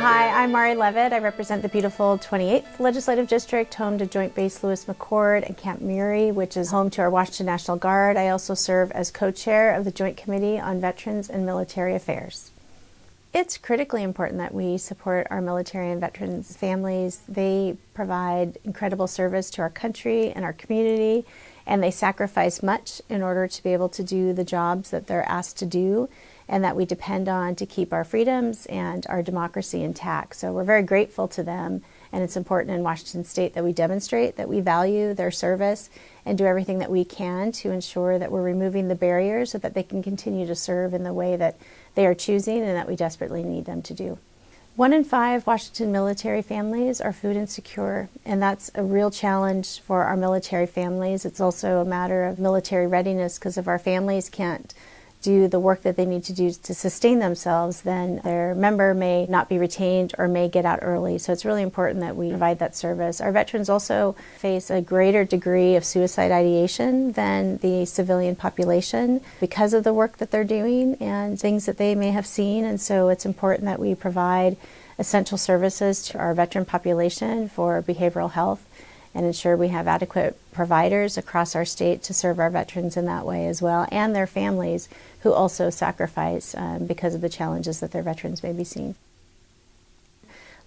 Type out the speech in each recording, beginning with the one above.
Hi, I'm Leavitt. I represent the beautiful 28th Legislative District, home to Joint Base Lewis-McChord and Camp Murray, which is home to our Washington National Guard. I also serve as co-chair of the Joint Committee on Veterans and Military Affairs. It's critically important that we support our military and veterans families. They provide incredible service to our country and our community, and they sacrifice much in order to be able to do the jobs that they're asked to do and that we depend on to keep our freedoms and our democracy intact. So we're very grateful to them, and it's important in Washington State that we demonstrate that we value their service and do everything that we can to ensure that we're removing the barriers so that they can continue to serve in the way that they are choosing and that we desperately need them to do. 1 in 5 Washington military families are food insecure, and that's a real challenge for our military families. It's also a matter of military readiness, because if our families can't do the work that they need to do to sustain themselves, then their member may not be retained or may get out early. So it's really important that we provide that service. Our veterans also face a greater degree of suicide ideation than the civilian population because of the work that they're doing and things that they may have seen. And so it's important that we provide essential services to our veteran population for behavioral health and ensure we have adequate providers across our state to serve our veterans in that way as well, and their families who also sacrifice because of the challenges that their veterans may be seeing.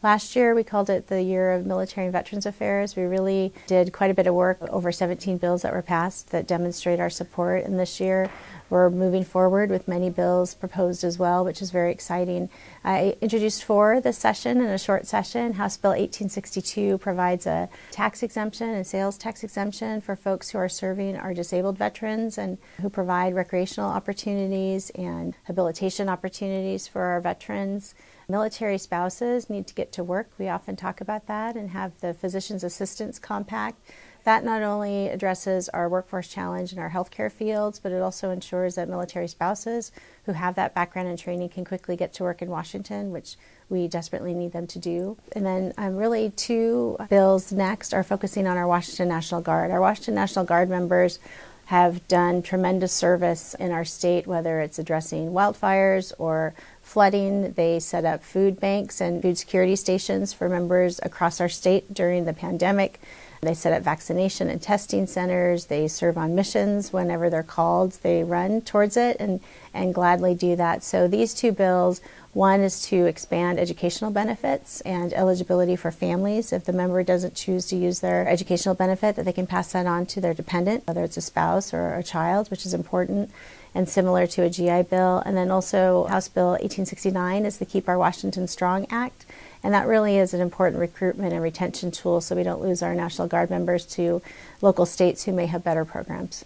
Last year, we called it the Year of Military and Veterans Affairs. We really did quite a bit of work, over 17 bills that were passed that demonstrate our support. And this year, we're moving forward with many bills proposed as well, which is very exciting. I introduced 4 this session in a short session. House Bill 1862 provides a tax exemption and sales tax exemption for folks who are serving our disabled veterans and who provide recreational opportunities and habilitation opportunities for our veterans. Military spouses need to get to work. We often talk about that and have the Physician's Assistance Compact. That not only addresses our workforce challenge in our healthcare fields, but it also ensures that military spouses who have that background and training can quickly get to work in Washington, which we desperately need them to do. And then really 2 bills next are focusing on our Washington National Guard. Our Washington National Guard members have done tremendous service in our state, whether it's addressing wildfires or flooding. They set up food banks and food security stations for members across our state during the pandemic. They set up vaccination and testing centers. They serve on missions whenever they're called. They run towards it and gladly do that. So these 2 bills, one is to expand educational benefits and eligibility for families. If the member doesn't choose to use their educational benefit, that they can pass that on to their dependent, whether it's a spouse or a child, which is important and similar to a GI Bill. And then also House Bill 1869 is the Keep Our Washington Strong Act. And that really is an important recruitment and retention tool so we don't lose our National Guard members to local states who may have better programs.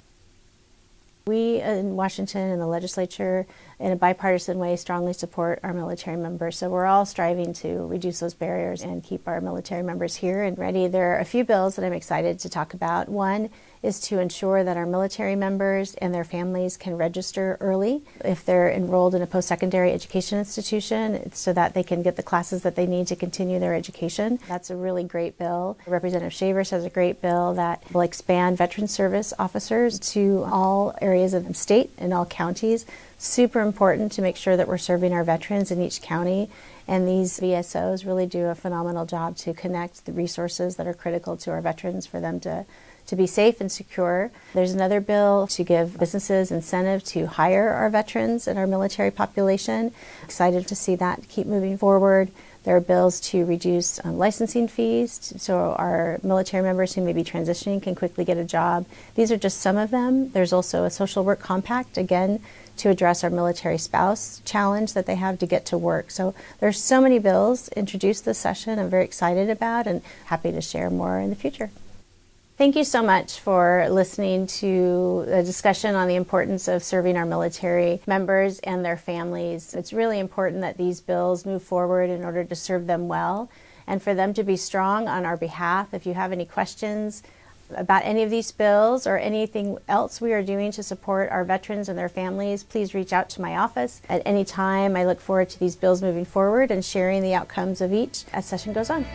We in Washington and the legislature, in a bipartisan way, strongly support our military members. So we're all striving to reduce those barriers and keep our military members here and ready. There are a few bills that I'm excited to talk about. One is to ensure that our military members and their families can register early if they're enrolled in a post-secondary education institution so that they can get the classes that they need to continue their education. That's a really great bill. Representative Shavers has a great bill that will expand veteran service officers to all areas of the state and all counties. Super important to make sure that we're serving our veterans in each county. And these VSOs really do a phenomenal job to connect the resources that are critical to our veterans for them to be safe and secure. There's another bill to give businesses incentive to hire our veterans and our military population. Excited to see that keep moving forward. There are bills to reduce licensing fees so our military members who may be transitioning can quickly get a job. These are just some of them. There's also a social work compact, again, to address our military spouse challenge that they have to get to work. So there's so many bills introduced this session I'm very excited about and happy to share more in the future. Thank you so much for listening to a discussion on the importance of serving our military members and their families. It's really important that these bills move forward in order to serve them well and for them to be strong on our behalf. If you have any questions about any of these bills or anything else we are doing to support our veterans and their families, please reach out to my office at any time. I look forward to these bills moving forward and sharing the outcomes of each as session goes on.